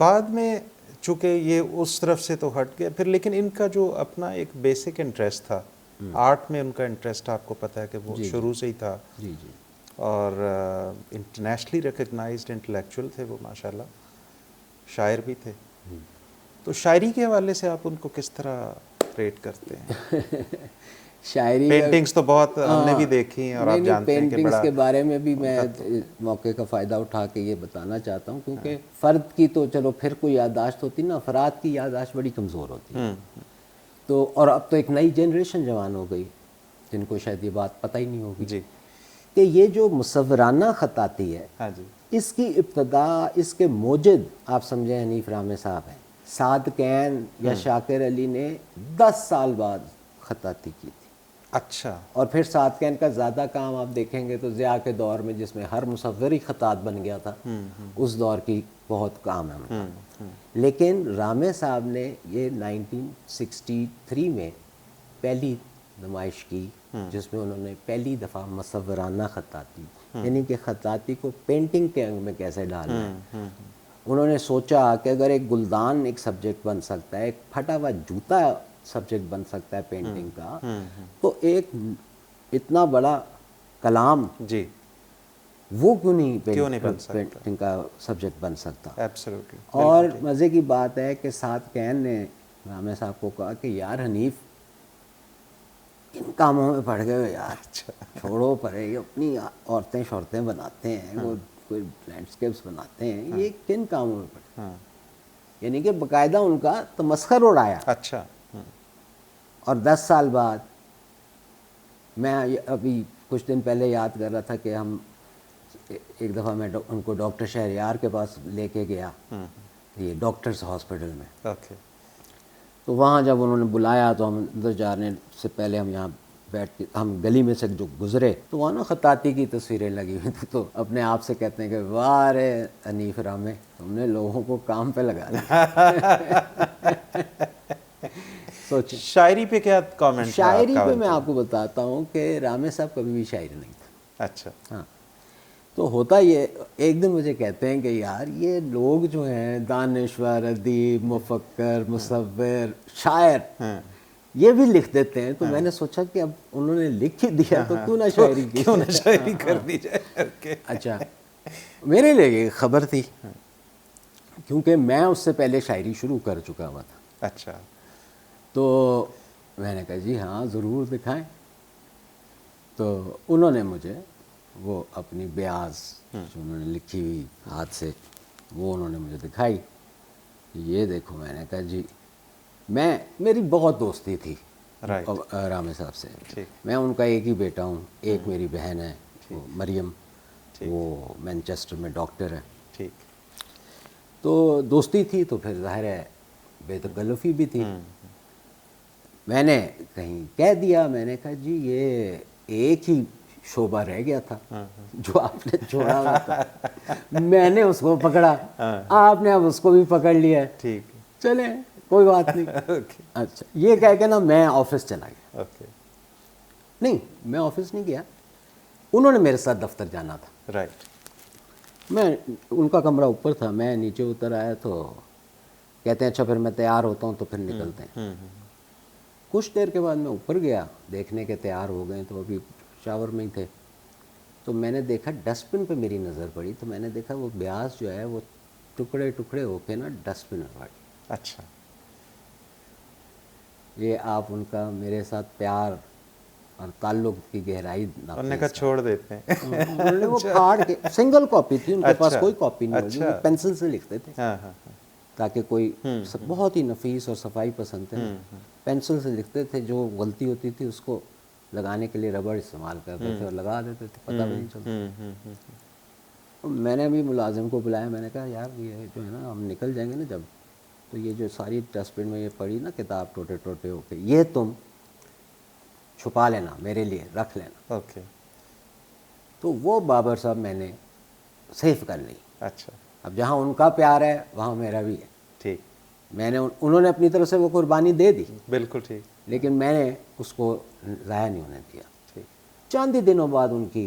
बाद में चूँकि ये उस तरफ से तो हट गया फिर, लेकिन इनका जो अपना एक बेसिक इंटरेस्ट था, आर्ट में उनका इंटरेस्ट आपको पता है कि वो शुरू से ही था। जी जी। और इंटरनेशनली रिकग्नाइज्ड इंटेलेक्चुअल थे वो माशाल्लाह, शायर भी थे। तो शायरी के हवाले से आप उनको किस तरह रेट करते हैं? शायरी पेंटिंग्स तो बहुत हमने भी देखी हैं और आप जानते हैं कि पेंटिंग्स बड़ा के बारे में भी मैं इस मौके का फ़ायदा उठा के ये बताना चाहता हूँ, क्योंकि फ़र्द की तो चलो फिर कोई याददाश्त होती ना, अफराद की याददाश्त बड़ी कमज़ोर होती है। तो और अब तो एक नई जनरेशन जवान हो गई जिनको शायद ये बात पता ही नहीं होगी जी। कि ये जो मुसव्वराना ख़ताती है, हाँ जी। इसकी इब्तदा, इसके मोजिद आप समझें हनीफ रामे साहब हैं। साद कैन या शाकिर अली ने 10 साल बाद ख़ताती की थी। अच्छा। और फिर साद कैन का ज़्यादा काम आप देखेंगे तो ज़िया के दौर में, जिसमें हर मुसव्विर ही ख़तात बन गया था, उस दौर की बहुत काम है उनका। लेकिन रामे साहब ने ये 1963 में पहली नुमाइश की, जिसमें उन्होंने पहली दफ़ा मुसव्वराना ख़ताती, यानी कि ख़ताती को पेंटिंग के अंग में कैसे डालना है, उन्होंने सोचा कि अगर एक गुलदान एक सब्जेक्ट बन सकता है, एक फटा हुआ जूता सब्जेक्ट बन सकता है पेंटिंग का, तो एक इतना बड़ा कलाम जी, वो क्यों नहीं बन सकता? पेंटिंग का सब्जेक्ट बन सकता। एब्सोल्युटली। और मज़े की बात है कि साद कैन ने रामे साहब को कहा कि यार हनीफ, किन कामों में पड़ गए हो यार, छोड़ो परे, अपनी औरतें शौरतें बनाते हैं, वो कोई लैंडस्केप्स बनाते हैं, ये किन कामों में पड़ गए। यानी कि बाकायदा उनका तमस्खर उड़ाया। अच्छा। और 10 साल बाद, मैं अभी कुछ दिन पहले याद कर रहा था कि हम एक दफ़ा मैं उनको डॉक्टर शहरयार के पास लेके गया, ये डॉक्टर्स हॉस्पिटल में। ओके। तो वहाँ जब उन्होंने बुलाया तो हम अंदर जाने से पहले हम यहाँ बैठ के, हम गली में से जो गुजरे तो वहाँ ना ख़ताती की तस्वीरें लगी हुई थी। तो अपने आप से कहते हैं कि वाह रे हनीफ रामे, तुमने लोगों को काम पे लगा दिया। सोचिए शायरी पे क्या कमेंट है शायरी आपका? पे मैं आपको बताता हूँ कि रामे साहब कभी भी शायर नहीं था। अच्छा। हाँ, तो होता ये, एक दिन मुझे कहते हैं कि यार ये लोग जो हैं दानिश्वर, अदीब, मुफक्कर, मुसव्विर, शायर, ये भी लिख देते हैं। तो मैंने सोचा कि अब उन्होंने लिख ही दिया तो क्यों ना शायरी की, क्यों ना शायरी कर दी जाए। अच्छा, मेरे लिए ये खबर थी क्योंकि मैं उससे पहले शायरी शुरू कर चुका हुआ था। अच्छा। तो मैंने कहा जी हाँ ज़रूर दिखाएं। तो उन्होंने मुझे वो अपनी ब्याज जो उन्होंने लिखी हुई हाथ से, वो उन्होंने मुझे दिखाई, ये देखो। मैंने कहा जी, मेरी बहुत दोस्ती थी रामे साहब से। मैं उनका एक ही बेटा हूँ, एक मेरी बहन है वो मरियम, वो मैनचेस्टर में डॉक्टर है। ठीक। तो दोस्ती थी तो फिर जाहिर है बेतकल्लुफ़ी भी थी। मैंने कहीं कह दिया, मैंने कहा जी ये एक ही शोबा रह गया था जो आपने छोड़ा हुआ था, मैंने उसको पकड़ा, आपने अब उसको भी पकड़ लिया है, ठीक, चले कोई बात नहीं। अच्छा, ये कह के ना मैं ऑफिस चला गया। नहीं, मैं ऑफिस नहीं गया, उन्होंने मेरे साथ दफ्तर जाना था। राइट। मैं, उनका कमरा ऊपर था, मैं नीचे उतर आया तो कहते हैं अच्छा फिर मैं तैयार होता हूँ तो फिर निकलते हैं। कुछ देर के बाद मैं ऊपर गया, देखने के तैयार हो गए, तो अभी शावर में ही थे। तो मैंने देखा डस्टबिन पे मेरी नज़र पड़ी, तो मैंने देखा वो ब्याज जो है वो टुकड़े टुकड़े होके ना डस्टबिन में पड़ी। अच्छा। ये आप उनका मेरे साथ प्यार और ताल्लुक़ की गहराई ना, उन्होंने कहा छोड़ देते हैं। उन्होंने वो फाड़ के, सिंगल कॉपी थी उनके पास, कोई कॉपी नहीं होगी, वो पेंसिल से लिखते थे ताकि कोई, बहुत ही नफीस और सफाई पसंद थे, पेंसिल से लिखते थे, जो गलती होती थी उसको लगाने के लिए रबड़ इस्तेमाल करते थे और लगा देते थे, पता भी नहीं चलता। तो मैंने भी मुलाजिम को बुलाया, मैंने कहा यार ये जो है ना, हम निकल जाएंगे ना जब, तो ये जो सारी डस्टबिन में ये पड़ी ना किताब टोटे टोटे होके, ये तुम छुपा लेना, मेरे लिए रख लेना। ओके। तो वो बाबर साहब मैंने सेफ कर ली। अच्छा। अब जहाँ उनका प्यार है वहाँ मेरा भी है। ठीक। मैंने उन्होंने अपनी तरफ से वो कुर्बानी दे दी, बिल्कुल ठीक, लेकिन मैंने उसको ज़ाया नहीं होने दिया। ठीक। चंद ही दिनों बाद उनकी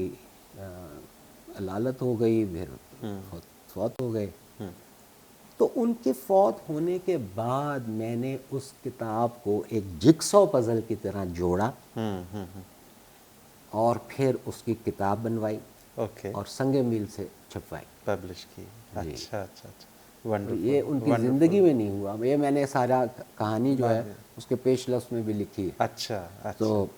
अलालत हो गई, फिर फौत हो गए। तो उनके फौत होने के बाद मैंने उस किताब को एक जिक्सॉ पजल की तरह जोड़ा और फिर उसकी किताब बनवाई ओके, और संगे मील से छपवाई। पब्लिश की। जी। अच्छा अच्छा अच्छा, तो वंडरफुल। ये उनकी ज़िंदगी में नहीं हुआ, ये मैंने सारा कहानी जो है उसके पेश लफ्ज़ में भी लिखी है। अच्छा अच्छा। तो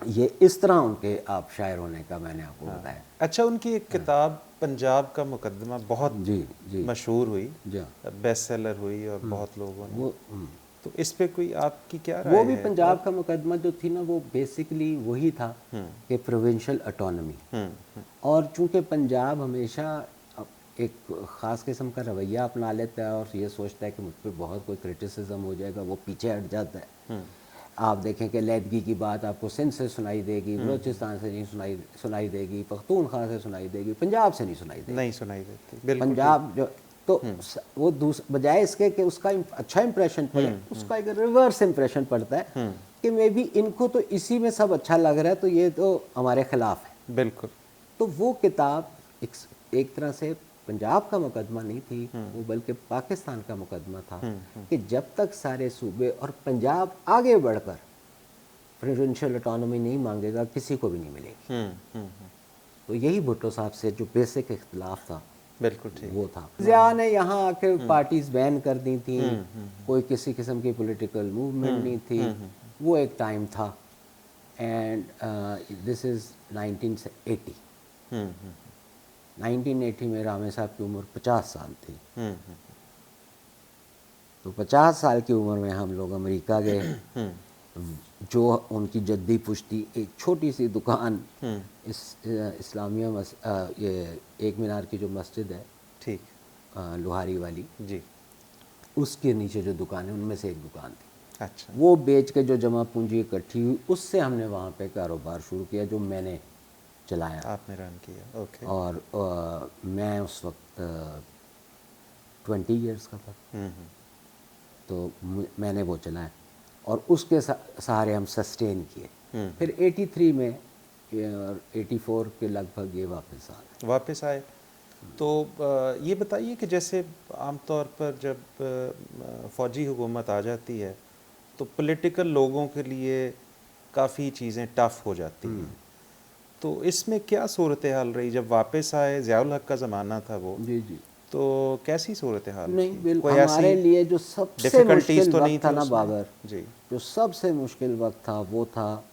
ये इस तरह उनके आप शायर होने का मैंने आपको बताया। अच्छा, उनकी एक किताब पंजाब का मुकदमा बहुत जी जी मशहूर हुई, जी। बेस्ट सेलर हुई और बहुत लोगों ने, वो तो इस पे कोई आपकी क्या राय वो भी है? पंजाब का मुकदमा जो थी ना, वो बेसिकली वही था कि प्रोविंशियल ऑटोनमी। और चूंकि पंजाब हमेशा एक ख़ास किस्म का रवैया अपना लेता है और ये सोचता है कि मुझ पर बहुत कोई क्रिटिसिज्म हो जाएगा, वो पीछे हट जाता है। आप देखें कि लैदगी की बात आपको सिंध से सुनाई देगी, बलूचिस्तान से नहीं सुनाई देगी, पख्तूनख्वा से सुनाई देगी, पंजाब से नहीं सुनाई देगी। नहीं सुनाई देती, बिल्कुल पंजाब जो तो वो बजाय इसके कि उसका अच्छा इंप्रेशन पड़े, उसका एक रिवर्स इंप्रेशन पड़ता है कि मे बी इनको तो इसी में सब अच्छा लग रहा है, तो ये तो हमारे खिलाफ है। बिल्कुल। तो वो किताब एक तरह से पंजाब का मुकदमा नहीं थी, वो बल्कि पाकिस्तान का मुकदमा था कि जब तक सारे सूबे और पंजाब आगे बढ़कर प्रोविंशियल ऑटोनॉमी नहीं मांगेगा, किसी को भी नहीं मिलेगी। तो यही भुट्टो साहब से जो बेसिक इख्तिलाफ था, बिल्कुल ठीक। वो था। ज़िया ने यहाँ आके पार्टीज बैन कर दी थी, कोई किसी किस्म की पॉलिटिकल मूवमेंट नहीं थी, वो एक टाइम था। And this is 1980। 1980 में रामे साहब की उम्र 50 साल थी। तो 50 साल की उम्र में हम लोग अमेरिका गए। जो उनकी जद्दी पुश्ती एक छोटी सी दुकान, इस्लामिया ये एक मीनार की जो मस्जिद है, ठीक, लोहारी वाली, जी, उसके नीचे जो दुकान है उनमें से एक दुकान थी। अच्छा, वो बेच के जो जमा पूंजी इकट्ठी हुई, उससे हमने वहाँ पे कारोबार शुरू किया जो मैंने चलाया। आपने रन किया, ओके। और मैं उस वक्त 20 इयर्स का था। तो मैंने वो चलाया और उसके सहारे हम सस्टेन किए। फिर 83 में और 84 के लगभग ये वापस आए। तो ये बताइए कि जैसे आमतौर पर जब फ़ौजी हुकूमत आ जाती है तो पॉलिटिकल लोगों के लिए काफ़ी चीज़ें टफ़ हो जाती हैं, तो इसमें क्या सूरत हाल रही जब वापस आए? ज़ियाउल हक का ज़माना था वो, जी जी। तो कैसी सूरत हाल नहीं, थी? बिल्कुल कोई हमारे ऐसी लिए जो सबसे डिफ़िकल्टीज़ मुश्किल तो नहीं वक्त था थी ना उसमें? बाबर, जी, जो सबसे मुश्किल वक्त था वो था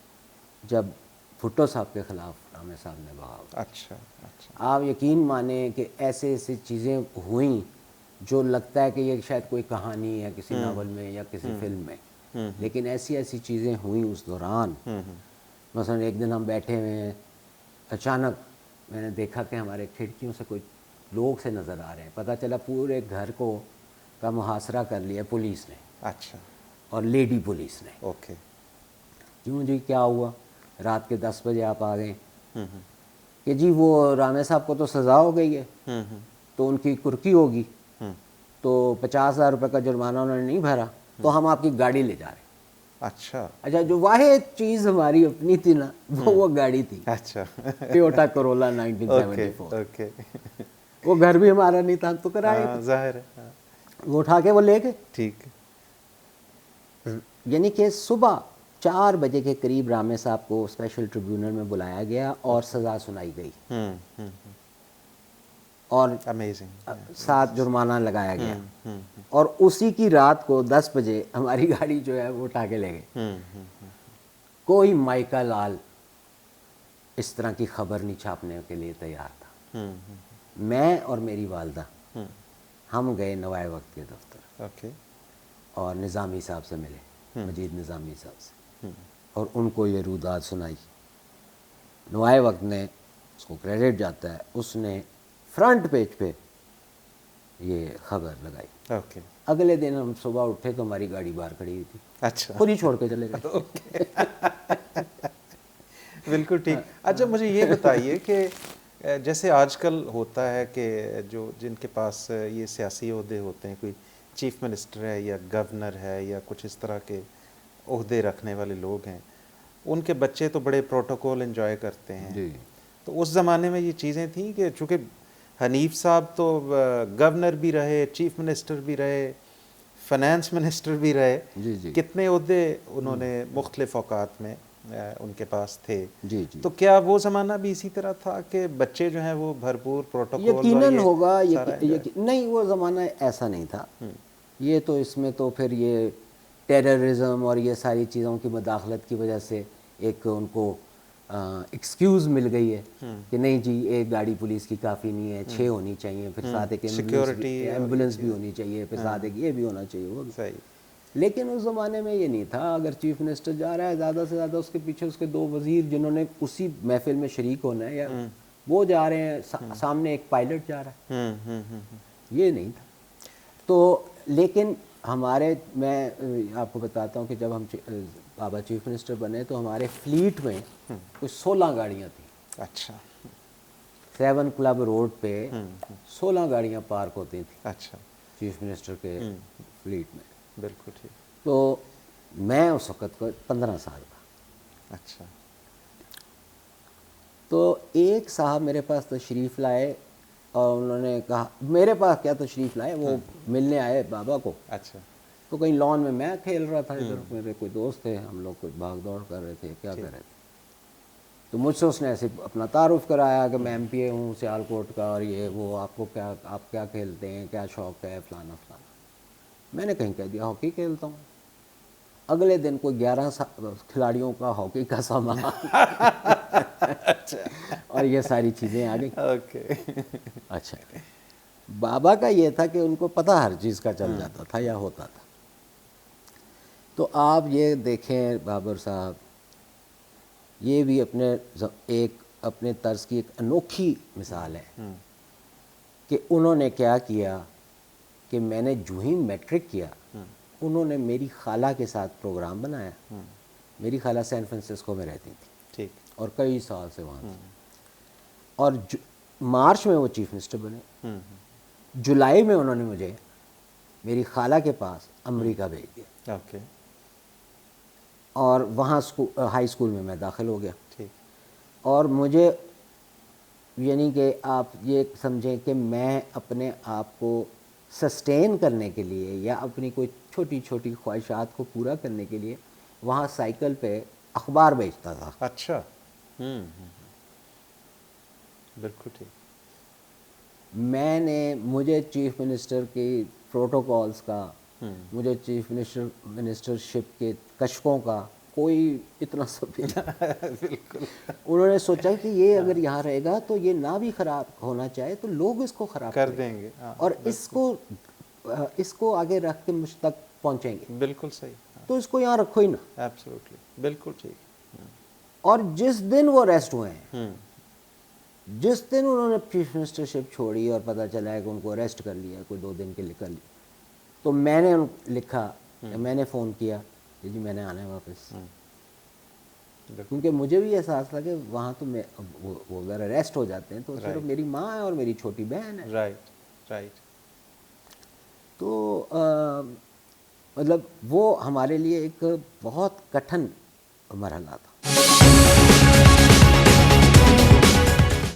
जब भुट्टो साहब के ख़िलाफ़ रामे साहब ने बगावत। अच्छा अच्छा। आप यकीन माने कि ऐसे ऐसी चीज़ें हुई जो लगता है कि ये शायद कोई कहानी है किसी नावल में या किसी फिल्म में, लेकिन ऐसी ऐसी चीज़ें हुई उस दौरान। मसलन एक दिन हम बैठे हुए हैं, अचानक मैंने देखा कि हमारे खिड़कियों से कोई लोग से नज़र आ रहे हैं। पता चला पूरे घर को का मुहासरा कर लिया पुलिस ने। अच्छा, और लेडी पुलिस ने। ओके। क्यों जी, क्या हुआ? रात के 10 बजे आप आ गए कि जी वो रामे साहब को तो सज़ा हो गई है, तो उनकी कुर्की होगी, तो 50,000 रुपये का जुर्माना उन्होंने नहीं भरा, तो हम आपकी गाड़ी ले जा रहे हैं। अच्छा, जो वाहिद चीज़ हमारी अपनी थी ना, वो गाड़ी थी। अच्छा। Toyota Corolla okay 1974। ओके। वो घर भी हमारा नहीं था, तो कराए हाँ, जाहिर है, हाँ, वो उठा के वो ले गए। ठीक। यानी कि सुबह 4 बजे के करीब रामे साहब को स्पेशल ट्रिब्यूनल में बुलाया गया और सज़ा सुनाई गई और अमेजिंग। 7 जुर्माना लगाया गया। और उसी की रात को 10 बजे हमारी गाड़ी जो है वो उठा के ले गए। कोई माइका लाल इस तरह की खबर नहीं छापने के लिए तैयार था। मैं और मेरी वालदा हम गए नवाए वक्त के दफ्तर, ओके, और निज़ामी साहब से मिले, मजीद निज़ामी साहब से, और उनको ये रुदात सुनाई। नवाए वक्त ने, उसको क्रेडिट जाता है, उसने फ्रंट पेज पे ये खबर लगाई। ओके। अगले दिन हम सुबह उठे तो हमारी गाड़ी बाहर खड़ी हुई थी, अच्छा, खुद ही छोड़ के चले गए। बिल्कुल ठीक। अच्छा, मुझे ये बताइए कि जैसे आजकल होता है कि जो जिनके पास ये सियासी ओहदे होते हैं, कोई चीफ मिनिस्टर है या गवर्नर है या कुछ इस तरह के ओहदे रखने वाले लोग हैं, उनके बच्चे तो बड़े प्रोटोकॉल एंजॉय करते हैं। जी। तो उस ज़माने में ये चीज़ें थी कि चूँकि हनीफ साहब तो गवर्नर भी रहे, चीफ मिनिस्टर भी रहे, फाइनेंस मिनिस्टर भी रहे। जी जी कितने ओहदे उन्होंने मुख्तलिफ औकात में उनके पास थे। जी जी। तो क्या वो ज़माना भी इसी तरह था कि बच्चे जो हैं वो भरपूर प्रोटोकॉल्स और यकीनन ये होगा, सारा enjoy- नहीं वो ज़माना ऐसा नहीं था। ये तो इसमें तो फिर ये टेररिज्म और ये सारी चीज़ों की मदाखलत की वजह से एक उनको एक्सक्यूज़ मिल गई है कि नहीं जी, एक गाड़ी पुलिस की काफ़ी नहीं है, 6 होनी चाहिए, फिर साथ एक Security और ये एम्बुलेंस भी होनी चाहिए, फिर साथ एक ये भी होना चाहिए, वो भी। सही। लेकिन उस ज़माने में ये नहीं था। अगर चीफ मिनिस्टर जा रहा है, ज़्यादा से ज़्यादा उसके पीछे उसके 2 वज़ीर जिन्होंने उसी महफिल में शरीक होना है, या वो जा रहे हैं, सामने एक पायलट जा रहा है, ये नहीं था। तो लेकिन हमारे, मैं आपको बताता हूँ कि जब हम बाबा चीफ मिनिस्टर बने तो हमारे फ्लीट में कुछ 16 गाड़ियाँ थी। अच्छा 7 क्लब रोड पे 16 गाड़ियाँ पार्क होती थी अच्छा, चीफ मिनिस्टर के फ्लीट में। बिल्कुल ठीक। तो मैं उस वक़्त को 15 साल का। अच्छा तो एक साहब मेरे पास तशरीफ़ लाए और उन्होंने कहा, मेरे पास क्या तशरीफ़ लाए, वो मिलने आए बाबा को। अच्छा तो कहीं लॉन में मैं खेल रहा था, इधर मेरे कोई दोस्त थे, हम लोग कुछ भाग दौड़ कर रहे थे, क्या कर रहे थे। तो मुझसे उसने ऐसे अपना तारुफ कराया कि मैं एमपीए हूँ सियालकोट का, और ये वो, आपको क्या, आप क्या खेलते हैं, क्या शौक़ है, फलाना फलाना। मैंने कहीं कह दिया हॉकी खेलता हूँ। अगले दिन कोई 11 खिलाड़ियों का हॉकी का सामान और ये सारी चीज़ें आ गई। ओके अच्छा, बाबा का ये था कि उनको पता हर चीज़ का चल जाता था या होता था। तो आप ये देखें बाबर साहब, ये भी अपने तर्ज की एक अनोखी मिसाल है कि उन्होंने क्या किया कि मैंने जो ही मैट्रिक किया, उन्होंने मेरी खाला के साथ प्रोग्राम बनाया। मेरी खाला सैन फ्रांसिस्को में रहती थी, ठीक। और कई साल से वहाँ थी, और मार्च में वो चीफ मिनिस्टर बने। जुलाई में उन्होंने मुझे मेरी खाला के पास अमेरिका भेज दिया, ओके और वहाँ हाई स्कूल में मैं दाखिल हो गया। ठीक। और मुझे, यानी कि आप ये समझें कि मैं अपने आप को सस्टेन करने के लिए या अपनी कोई छोटी छोटी ख्वाहिशात को पूरा करने के लिए वहाँ साइकिल पे अखबार बेचता था। अच्छा बिल्कुल ठीक। मुझे चीफ मिनिस्टर की प्रोटोकॉल्स का, मुझे चीफ मिनिस्टरशिप के कशकों का कोई इतना सब बिल्कुल उन्होंने सोचा कि ये अगर यहाँ रहेगा तो ये ना भी ख़राब होना चाहे तो लोग इसको ख़राब कर करेंगे देंगे। हाँ, और इसको आगे रख के मुझ तक पहुँचेंगे, बिल्कुल सही। तो इसको यहाँ रखो ही ना। एब्सोल्युटली बिल्कुल ठीक। और जिस दिन वो अरेस्ट हुए हैं, जिस दिन उन्होंने चीफ मिनिस्टरशिप छोड़ी और पता चला है कि उनको अरेस्ट कर लिया, कोई 2 दिन के लिए कर लिया, तो मैंने लिखा, मैंने फ़ोन किया कि जी मैंने आना है वापस। क्योंकि मुझे भी एहसास था कि वहाँ तो वो अगर अरेस्ट हो जाते हैं तो सिर्फ मेरी माँ है और मेरी छोटी बहन है। Right right. तो मतलब वो हमारे लिए एक बहुत कठिन मरहला था।